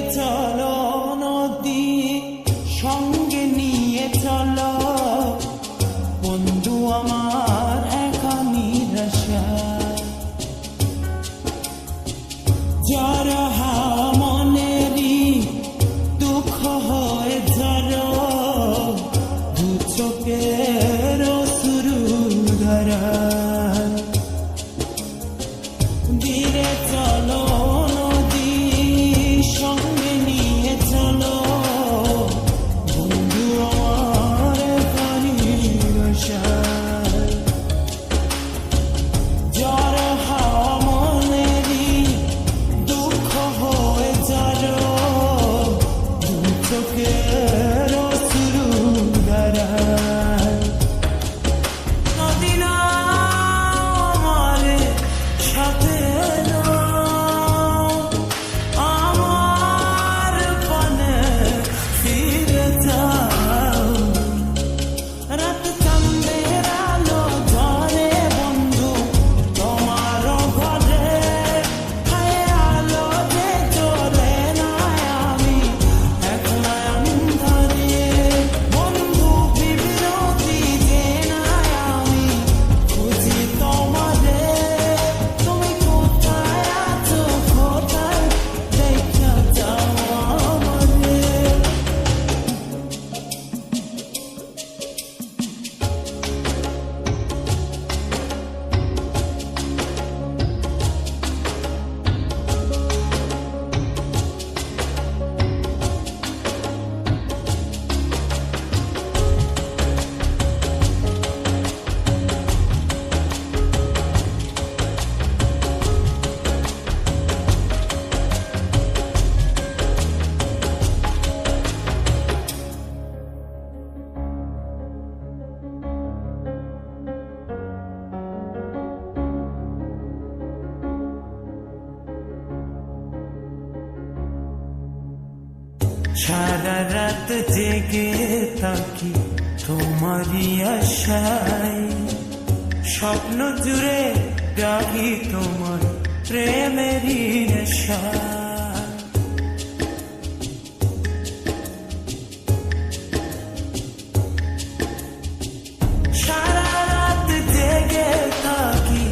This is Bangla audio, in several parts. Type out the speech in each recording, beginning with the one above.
চলো নদী সঙ্গে নিয়ে চলো বন্ধু আমার একা নিরাশা যারা মনেরই দুঃখ হয়ে ঝরো দু চোখের শুরু ধরা ধীরে চলো নদী সঙ্গে নিয়ে চলো বন্ধু আমার ভালোবাসা যারা মনেরই দুঃখ হয়ে যারো দু চোখের শুরু ধরা নদী না আমার সাথে আমার পানে ফিরে যাও রাত চাঁদের আলো ধরে বন্ধু তোমার ঘরে হায় আলো যে চলে না আমি একলা ধরে বন্ধু বিরতি যে না আমি খুঁজি তোমারে তুমি কোথায় আছো কোথায় দেখা যাও আমারে সারা রাত জেগে থাকি তোমারই আশায় স্বপ্ন জুড়ে ডাকি তোমার প্রেমেরই নেশা সারা রাত জেগে থাকি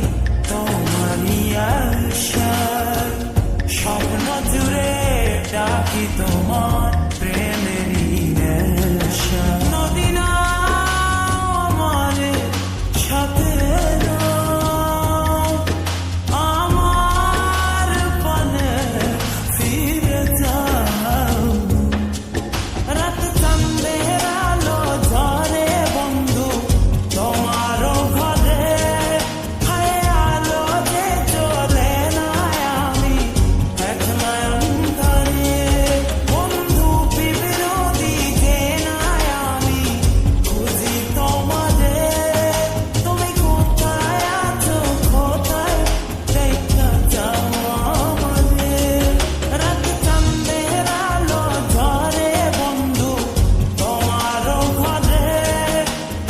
তোমারই আশায় স্বপ্ন জুড়ে ডাকি তোমার প্রেমেরই নেশা নদী না আমার সাথে আমার পানে ফিরে যাও রাত চাঁদের আলো ধরে বন্ধু তোমার ঘরে হায় আলো যে চলে না আমি একলা ধরে বন্ধু বিরতি যে না আমি খুঁজি তোমারে তুমি কোথায় আছো কোথায় দেখা যাও আমারে রাত চাঁদের আলো ধরে বন্ধু তোমার ঘরে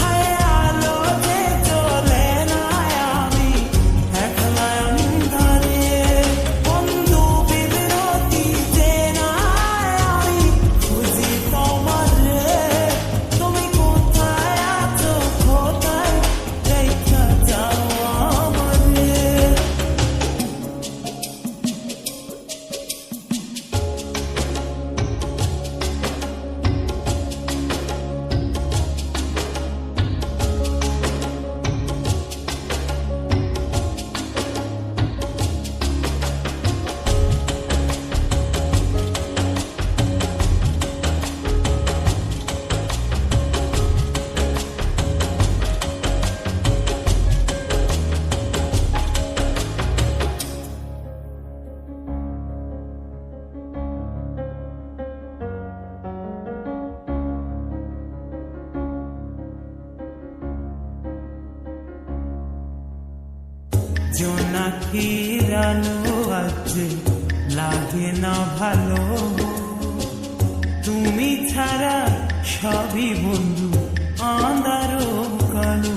হায় আলো যে চলে না আমি একলা ধরে বন্ধু বিরতি যে না আমি খুঁজি তোমারে তুমি কোথায় আছো কোথায় দেখা যাও আমারে জোনাকির আলো আছে লাগে না ভালো তুমি ছাড়া সবই বন্ধু আঁধারো কালো